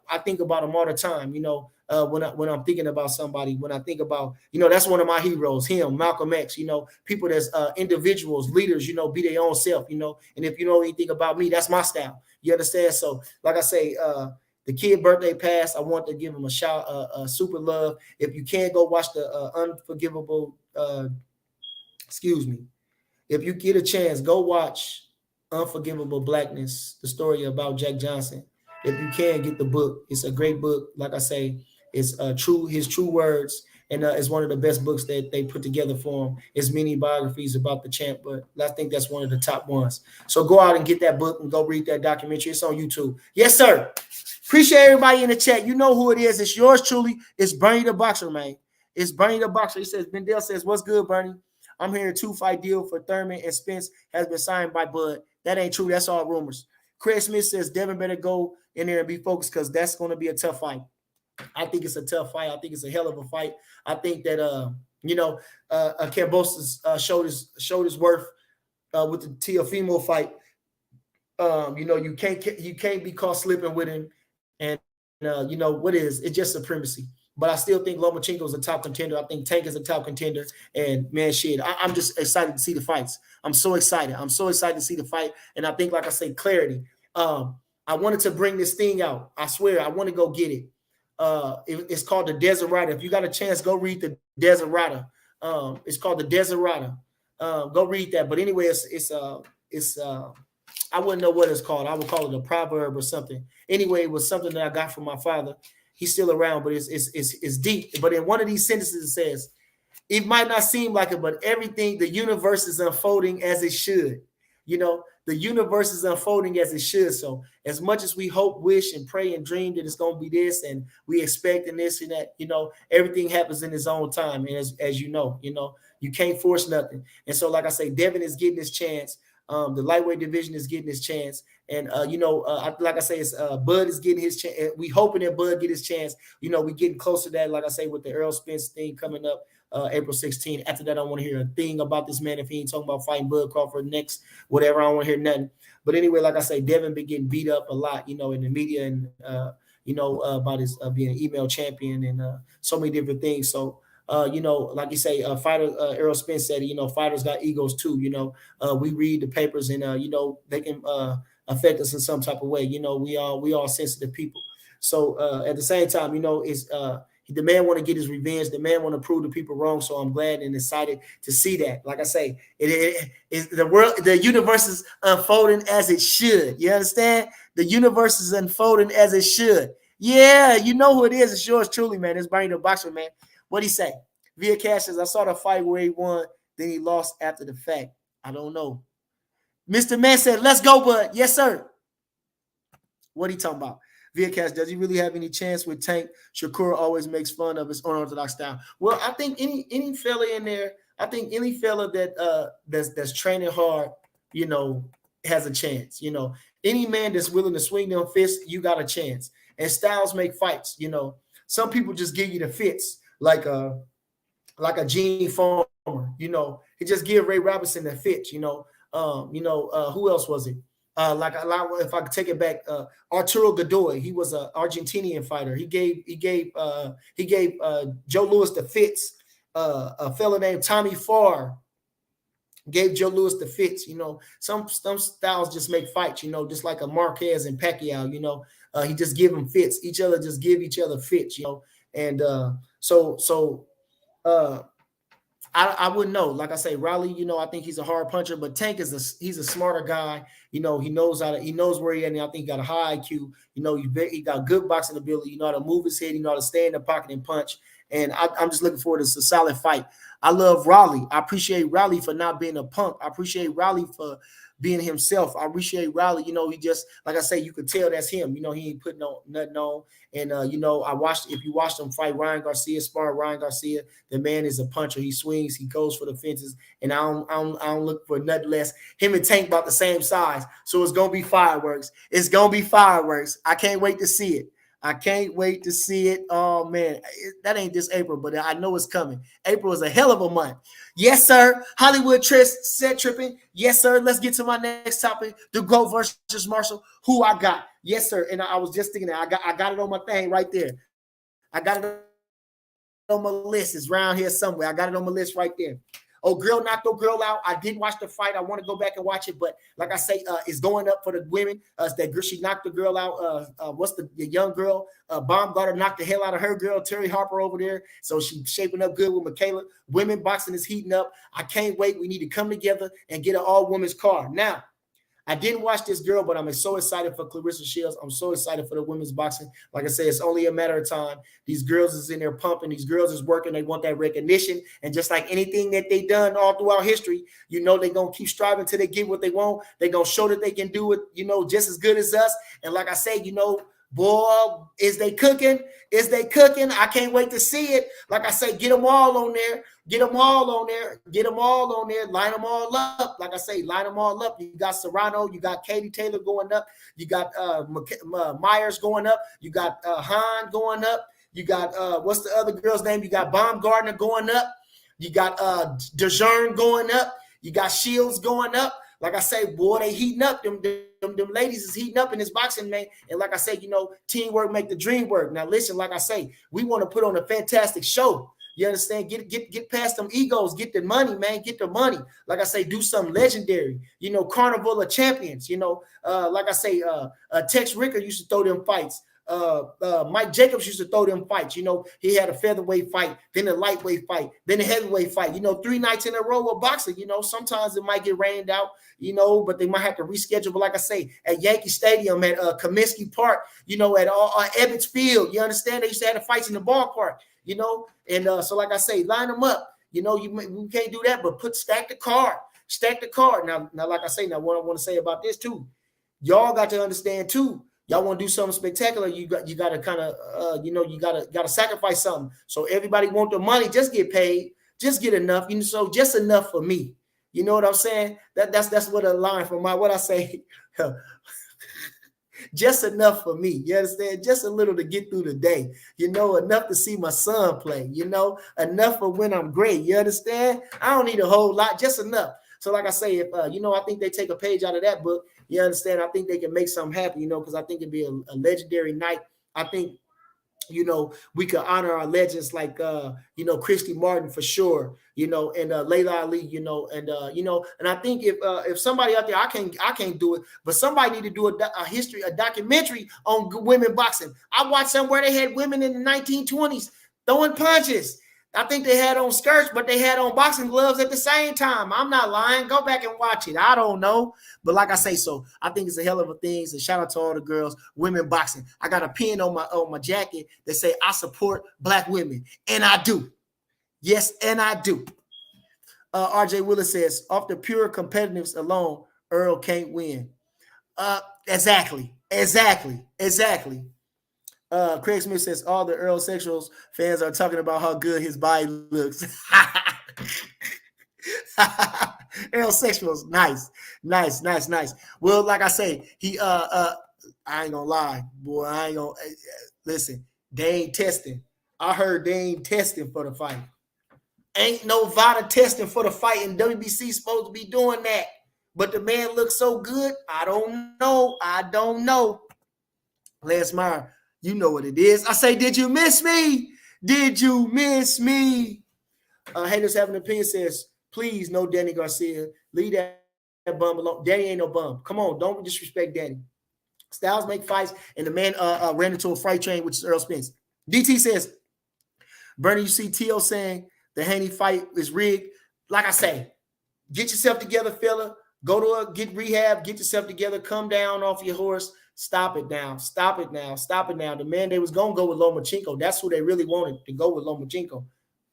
I think about him all the time. When I'm thinking about somebody, when I think about, that's one of my heroes, him, Malcolm X. People that's individuals, leaders. Be their own self. And if you know anything about me, that's my style. You understand? So, like I say, the kid birthday pass, I want to give him a shout, super love. If you can't go watch the Unforgivable. If you get a chance, go watch Unforgivable Blackness, the story about Jack Johnson. If you can, get the book. It's a great book. Like I say, it's his true words, and it's one of the best books that they put together for him. It's many biographies about the champ, but I think that's one of the top ones. So go out and get that book and go read that documentary. It's on YouTube. Yes, sir. Appreciate everybody in the chat. You know who it is. It's yours truly. It's Bernie the Boxer, man. It's Bernie the Boxer. He says, Bendel says, what's good, Bernie? I'm hearing 2-fight deal for Thurman and Spence has been signed by Bud. That ain't true. That's all rumors. Craig Smith says Devin better go in there and be focused because that's going to be a tough fight. I think it's a tough fight. I think it's a hell of a fight. I think that Kambosos showed his worth with the Teofimo fight. You can't be caught slipping with him, and it's just supremacy. But I still think Lomachenko is a top contender. I think Tank is a top contender. And, man, I'm just excited to see the fights. I'm so excited. I'm so excited to see the fight. And I think, like I say, clarity. I wanted to bring this thing out. I swear, I want to go get it. It's called The Desert Rider. If you got a chance, go read The Desert Rider. It's called The Desert Rider. Go read that. But anyway, it's I wouldn't know what it's called. I would call it a proverb or something. Anyway, it was something that I got from my father. He's still around, but it's deep. But in one of these sentences, it says, "It might not seem like it, but everything, the universe is unfolding as it should." You know, the universe is unfolding as it should. So as much as we hope, wish, and pray and dream that it's going to be this, and we expect and this and that, everything happens in its own time. And as you know, you can't force nothing. And so, like I say, Devin is getting his chance. The lightweight division is getting his chance. And, like I say, it's Bud is getting his chance. We hoping that Bud get his chance. We getting close to that, like I say, with the Errol Spence thing coming up. April 16th. After that, I don't want to hear a thing about this man if he ain't talking about fighting Bud Crawford next, whatever. I don't want to hear nothing. But anyway, like I say, Devin been getting beat up a lot, in the media and, about his being an email champion and so many different things. So, like you say, fighter Errol Spence said, fighters got egos too. We read the papers and, they can affect us in some type of way. We all sensitive people. So at the same time, it's the man want to get his revenge. The man want to prove the people wrong. So I'm glad and excited to see that. Like I say, it is the universe is unfolding as it should. You understand? The universe is unfolding as it should. Yeah, you know who it is. It's yours truly, man. It's Barney the Boxer, man. What'd he say? Via Cash says, I saw the fight where he won, then he lost after the fact. I don't know. Mr. Man said, let's go, bud. Yes, sir. What he talking about? Via Cash, does he really have any chance with Tank? Shakur always makes fun of his unorthodox style. Well, I think any fella in there, I think any fella that that's training hard, has a chance. Any man that's willing to swing them fists, you got a chance. And styles make fights. Some people just give you the fits, like a Gene Farmer. He just give Ray Robinson the fits. Who else was it? If I could take it back, Arturo Godoy, he was an Argentinian fighter. He gave Joe Louis the fits. A fella named Tommy Farr gave Joe Louis the fits. Some styles just make fights. Just like a Marquez and Pacquiao. He just give them fits. Each other just give each other fits. And I wouldn't know. Like I say, Riley, I think he's a hard puncher, but Tank he's a smarter guy. He knows where he at, and I think he got a high IQ. He got good boxing ability. How to move his head. How to stay in the pocket and punch. And I'm just looking forward to a solid fight. I love Riley. I appreciate Riley for not being a punk. I appreciate Riley for being himself. I appreciate Riley. He just, like I say, you could tell that's him. He ain't putting nothing on. And, if you watched him fight sparring Ryan Garcia, the man is a puncher. He swings, he goes for the fences. And I don't look for nothing less. Him and Tank about the same size. So it's going to be fireworks. It's going to be fireworks. I can't wait to see it. I can't wait to see it. Oh, man, that ain't this April, but I know it's coming. April is a hell of a month. Yes, sir. Hollywood set tripping. Yes, sir. Let's get to my next topic. The GOAT versus Marshall. Who I got. Yes, sir. And I was just thinking that I got it on my thing right there. I got it on my list. It's around here somewhere. I got it on my list right there. Oh, girl knocked the girl out. I did watch the fight. I want to go back and watch it, but like I say, it's going up for the women. She knocked the girl out. What's the young girl? Baumgartner knocked the hell out of her girl, Terry Harper over there. So she's shaping up good with Michaela. Women boxing is heating up. I can't wait. We need to come together and get an all-women's card. Now, I didn't watch this girl, but I'm so excited for Clarissa Shields. I'm so excited for the women's boxing. Like I said, it's only a matter of time. These girls is in there pumping. These girls is working. They want that recognition. And just like anything that they done all throughout history, they're going to keep striving till they get what they want. They're going to show that they can do it, just as good as us. And like I say, boy, is they cooking? Is they cooking? I can't wait to see it. Like I say, get them all on there. Get them all on there. Get them all on there. Line them all up. Like I say, line them all up. You got Serrano. You got Katie Taylor going up. You got Myers going up. You got Hahn going up. You got, what's the other girl's name? You got Baumgartner going up. You got DeJean going up. You got Shields going up. Like I say, boy, they heating up. Them ladies is heating up in this boxing, man. And like I say, teamwork make the dream work. Now, listen, like I say, we want to put on a fantastic show. You understand? Get past them egos. Get the money, man. Get the money. Like I say, do something legendary. Carnival of Champions. Like I say, Tex Ricker used to throw them fights. Mike Jacobs used to throw them fights. He had a featherweight fight, then a lightweight fight, then a heavyweight fight. 3 nights in a row of boxing. Sometimes it might get rained out. But they might have to reschedule. But like I say, at Yankee Stadium, at Comiskey Park, at Ebbets Field, you understand? They used to have the fights in the ballpark. And so like I say, line them up. You can't do that, but stack the card. Now, like I say, what I want to say about this too, y'all got to understand too. Y'all want to do something spectacular, you got to kind of you got to sacrifice something. So everybody want the money, just get paid, just get enough, so just enough for me. You know what I'm saying? That's what a line from what I say. Just enough for me. You understand? Just a little to get through the day. Enough to see my son play. Enough for when I'm great. You understand? I don't need a whole lot, just enough. So like I say, if I think they take a page out of that book. You understand? I think they can make something happen. Because I think it'd be a legendary night. I think we could honor our legends like Christy Martin for sure, and Layla Ali, and I think if somebody out there, I can't do it, but somebody need to do a documentary on women boxing. I watched somewhere they had women in the 1920s throwing punches. I think they had on skirts, but they had on boxing gloves at the same time. I'm not lying. Go back and watch it. I don't know. But like I say, so I think it's a hell of a thing. So shout out to all the girls, women boxing. I got a pin on my jacket that say I support Black women. And I do. Yes, and I do. RJ Willis says, off the pure competitiveness alone, Earl can't win. Exactly. Craig Smith says all the Earl Sexuals fans are talking about how good his body looks. Earl Sexuals, nice. Well, like I say, he I ain't gonna lie, boy. I ain't gonna listen. They ain't testing. I heard they ain't testing for the fight. Ain't no VADA testing for the fight, and WBC supposed to be doing that. But the man looks so good. I don't know. Lance Meyer. You know what it is. I say, did you miss me? Haters Have an Opinion says, please, no Danny Garcia. Leave that bum alone. Danny ain't no bum. Come on, don't disrespect Danny. Styles make fights, and the man ran into a freight train, which is Earl Spence. DT says, Bernie, you see T.O. saying the Haney fight is rigged. Like I say, get yourself together, fella. Go to get rehab. Get yourself together. Come down off your horse. Stop it now. The man, they was going to go with Lomachenko. That's who they really wanted to go with, Lomachenko.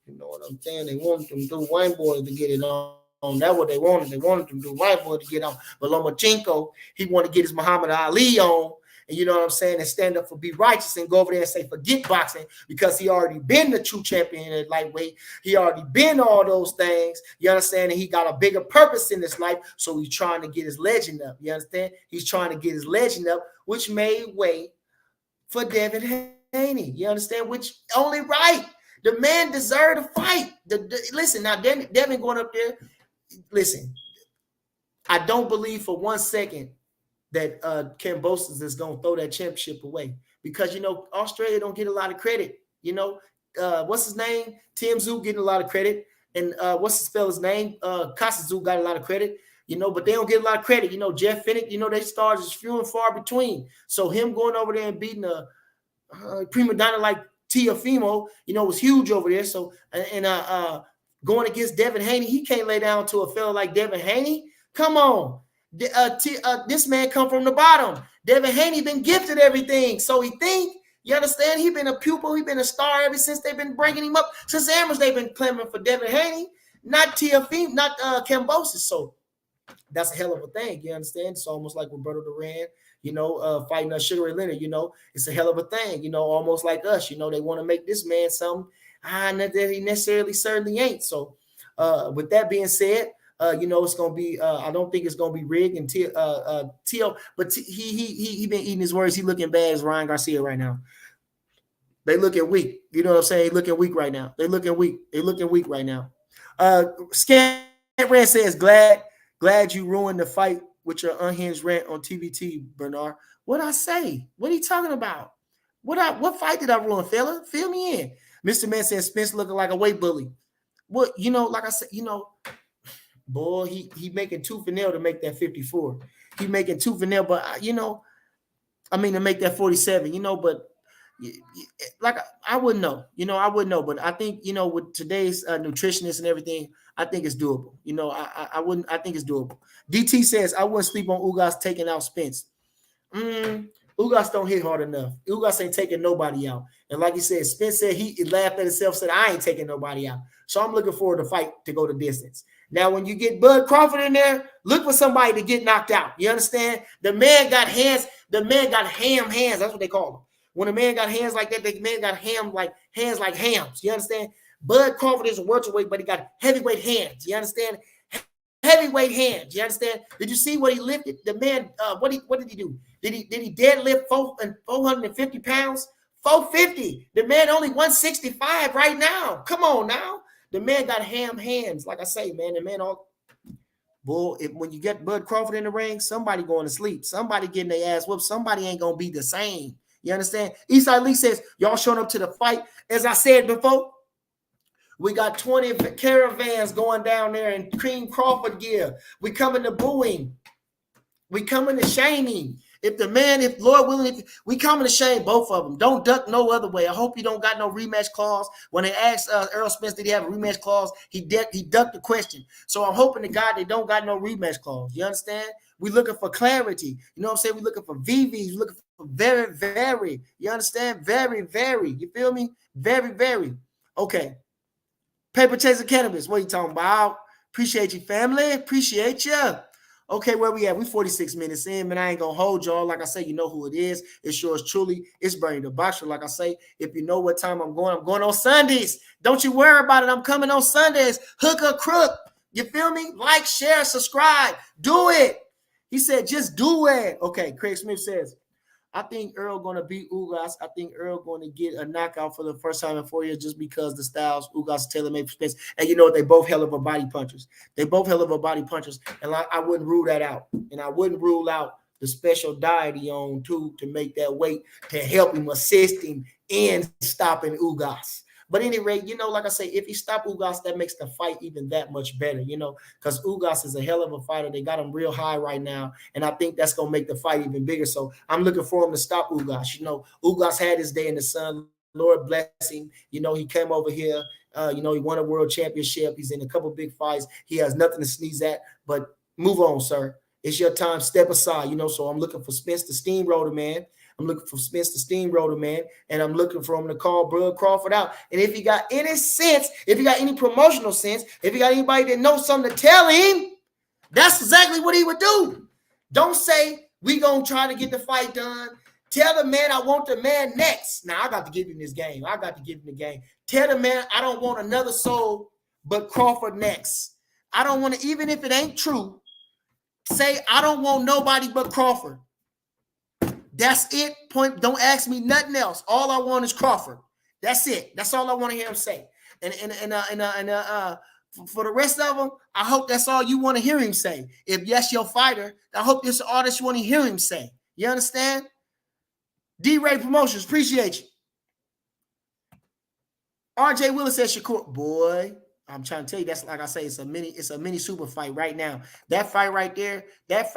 You know what I'm saying? They wanted them to White Boy to get it on. That's what they wanted. They wanted them to White Boy to get on. But Lomachenko, he wanted to get his Muhammad Ali on. And you know what I'm saying? And stand up for Be Righteous and go over there and say, forget boxing, because he already been the true champion at lightweight. He already been all those things. You understand? And he got a bigger purpose in this life. So he's trying to get his legend up. You understand? He's trying to get his legend up, which made way for Devin Haney. You understand? Which only right. The man deserved a fight. Listen, now Devin going up there. Listen, I don't believe for 1 second that Kambosos is going to throw that championship away, because, Australia don't get a lot of credit. What's his name? Tim Zoo getting a lot of credit. And what's his fella's name? Kasazu got a lot of credit, but they don't get a lot of credit. Jeff Finnick, they stars is few and far between. So him going over there and beating a prima donna like Tiafimo, was huge over there. So, and going against Devin Haney, he can't lay down to a fella like Devin Haney. Come on. This man come from the bottom. Devin Haney been gifted everything, so he think, you understand, he been a pupil, he been a star ever since they've been bringing him up. Since Amherst, they've been clamoring for Devin Haney, not Tiafimo, not Kambosos. So that's a hell of a thing, you understand? It's almost like Roberto Duran, fighting Sugar Ray Leonard. It's a hell of a thing, almost like us. They want to make this man something that he necessarily certainly ain't. So with that being said, it's gonna be. I don't think it's gonna be rigged until but he been eating his words. He looking bad as Ryan Garcia right now. They looking weak. You know what I'm saying? They looking weak right now. They looking weak right now. Scan Red says, glad you ruined the fight with your unhinged rant on TBT, Bernard. What I say? What are you talking about? What fight did I ruin, fella? Fill me in. Mr. Man says Spence looking like a weight bully. What, like I said, boy, he making tooth and nail to make that 54. He making tooth and nail, but I mean, to make that 47, but like I wouldn't know, I wouldn't know, but I think, with today's nutritionists and everything, I think it's doable. I wouldn't, I think it's doable. DT says, I wouldn't sleep on Ugas taking out Spence. Ugas don't hit hard enough. Ugas ain't taking nobody out. And like he said, Spence said he laughed at himself, said, I ain't taking nobody out. So I'm looking forward to fight to go the distance. Now, when you get Bud Crawford in there, look for somebody to get knocked out. You understand? The man got hands. The man got ham hands. That's what they call them. When a man got hands like that, the man got hands like hams. You understand? Bud Crawford is a welterweight, but he got heavyweight hands. You understand? Heavyweight hands. You understand? Did you see what he lifted? The man, what did he do? Did he deadlift 450 pounds? 450. The man only 165 right now. Come on now. The man got ham hands. Like I say, man, the man when you get Bud Crawford in the ring, somebody going to sleep. Somebody getting their ass whooped. Somebody ain't going to be the same. You understand? Eastside Lee says, y'all showing up to the fight. As I said before, we got 20 caravans going down there in Cream Crawford gear. We coming to booing. We coming to shaming. If Lord willing, we coming to shame both of them. Don't duck no other way. I hope you don't got no rematch clause. When they asked Errol Spence, did he have a rematch clause? He ducked the question. So I'm hoping to God they don't got no rematch clause. You understand? We looking for clarity. You know what I'm saying? We looking for VVs. We looking for very, very. You understand? Very, very. You feel me? Very, very. Okay. Paper Chaser Cannabis. What are you talking about? Appreciate you, family. Appreciate you. Okay, where we at? We 46 minutes in, man. I ain't gonna hold y'all. Like I say, you know who it is. It's yours truly. It's Bernie the Boxer. Like I say, if you know what time I'm going on Sundays. Don't you worry about it. I'm coming on Sundays. Hook or crook. You feel me? Like, share, subscribe. Do it. He said, just do it. Okay, Craig Smith says, I think Earl going to beat Ugas. I think Earl going to get a knockout for the first time in 4 years just because the styles Ugas tailor-made for Spence. And you know what? They both hell of a body punchers. And I wouldn't rule that out. And I wouldn't rule out the special diet he on too to make that weight to help him, assist him in stopping Ugas. But anyway, like I say, if he stop Ugas, that makes the fight even that much better, because Ugas is a hell of a fighter. They got him real high right now, and I think that's going to make the fight even bigger. So I'm looking for him to stop Ugas. Ugas had his day in the sun. Lord bless him. He came over here. He won a world championship. He's in a couple big fights. He has nothing to sneeze at, but move on, sir. It's your time. Step aside, so I'm looking for Spence the Steamroller, man. I'm looking for Spence the Steamroller, man, and I'm looking for him to call Bud Crawford out. And if he got any sense, if he got any promotional sense, if he got anybody that knows something to tell him, that's exactly what he would do. Don't say, we going to try to get the fight done. Tell the man I want the man next. Now, I got to give him this game. Tell the man I don't want another soul but Crawford next. I don't want to, even if it ain't true, say I don't want nobody but Crawford. That's it. Point. Don't ask me nothing else. All I want is Crawford. That's it. That's all I want to hear him say. And for the rest of them, I hope that's all you want to hear him say. If yes, your fighter, I hope this all that you want to hear him say. You understand? D-Ray Promotions, appreciate you. RJ Willis says, Shakur, boy, I'm trying to tell you, that's like I say, it's a mini super fight right now. That fight right there is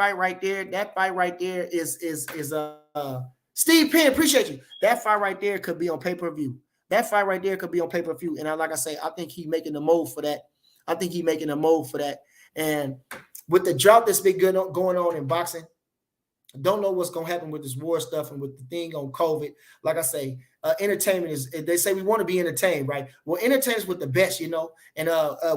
Steve Penn, appreciate you. That fight right there could be on pay-per-view. And like I say, I think he's making the mold for that. And with the drought that's been going on in boxing, don't know what's going to happen with this war stuff and with the thing on COVID. Like I say, entertainment is, they say we want to be entertained, right? Well, entertainment's with the best, and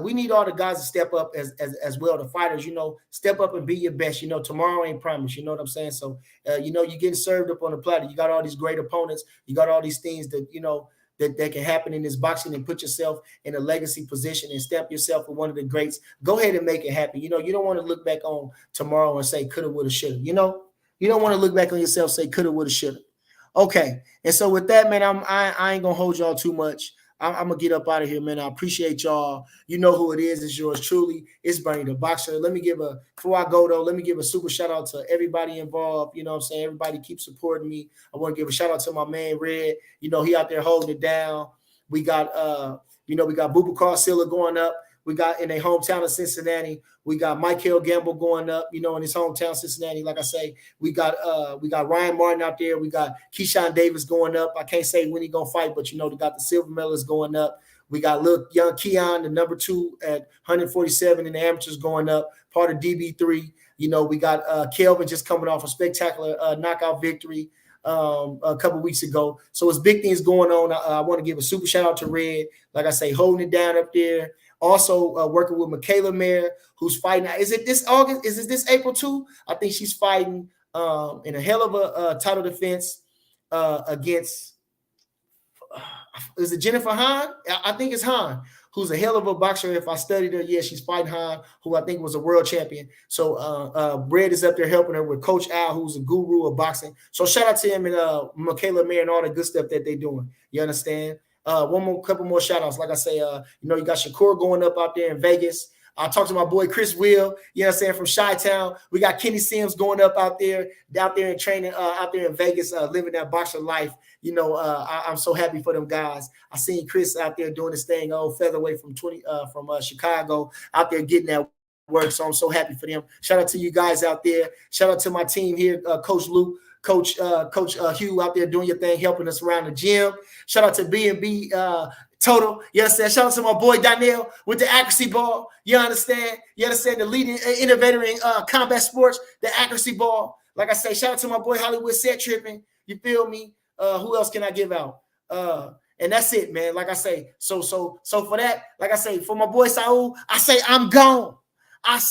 we need all the guys to step up as well. The fighters, step up and be your best. Tomorrow ain't promised. You know what I'm saying? So, you're getting served up on the platter. You got all these great opponents. You got all these things that, that can happen in this boxing, and put yourself in a legacy position and stamp yourself with one of the greats. Go ahead and make it happen. You don't want to look back on tomorrow and say coulda, woulda, shoulda. You don't want to look back on yourself, say coulda, woulda, shoulda. Okay. And so with that, man, I ain't going to hold y'all too much. I'm going to get up out of here, man. I appreciate y'all. You know who it is. It's yours truly. It's Bernie the Boxer. Before I go, though, let me give a super shout out to everybody involved. You know what I'm saying? Everybody keep supporting me. I want to give a shout out to my man, Red. He out there holding it down. We got, we got Bubakar Silla going up. We got in a hometown of Cincinnati. We got Michael Gamble going up, in his hometown Cincinnati. Like I say, we got Ryan Martin out there. We got Keyshawn Davis going up. I can't say when he's gonna fight, but they got the silver medalists going up. We got little young Keon, the number 2 at 147 in the amateurs going up, part of DB3. We got Kelvin just coming off a spectacular knockout victory a couple weeks ago. So it's big things going on. I want to give a super shout out to Red. Like I say, holding it down up there. Also working with Michaela Mayer, who's fighting. Is it this August? Is it this April too? I think she's fighting in a hell of a title defense against. Is it Jennifer Hahn? I think it's Hahn, who's a hell of a boxer. If I studied her, yeah, she's fighting Hahn, who I think was a world champion. So Brad is up there helping her with Coach Al, who's a guru of boxing. So shout out to him and Michaela Mayer and all the good stuff that they're doing. You understand? Couple more shout outs. Like I say, you got Shakur going up out there in Vegas. I talked to my boy Chris Will, from Chi-Town. We got Kenny Sims going up out there in training, out there in Vegas, living that boxer life. I'm so happy for them guys. I seen Chris out there doing this thing, featherweight from Chicago, out there getting that work. So I'm so happy for them. Shout out to you guys out there. Shout out to my team here, Coach Luke, Coach Hugh out there doing your thing, helping us around the gym. Shout out to B&B Total. You understand? Shout out to my boy Donnell with the accuracy ball. You understand? The leading innovator in combat sports, the accuracy ball. Like I say, shout out to my boy Hollywood Set Tripping. You feel me? Who else can I give out? And that's it, man. Like I say, so for that, like I say, for my boy Saul, I say I'm gone. I'm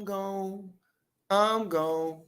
gone. I'm gone.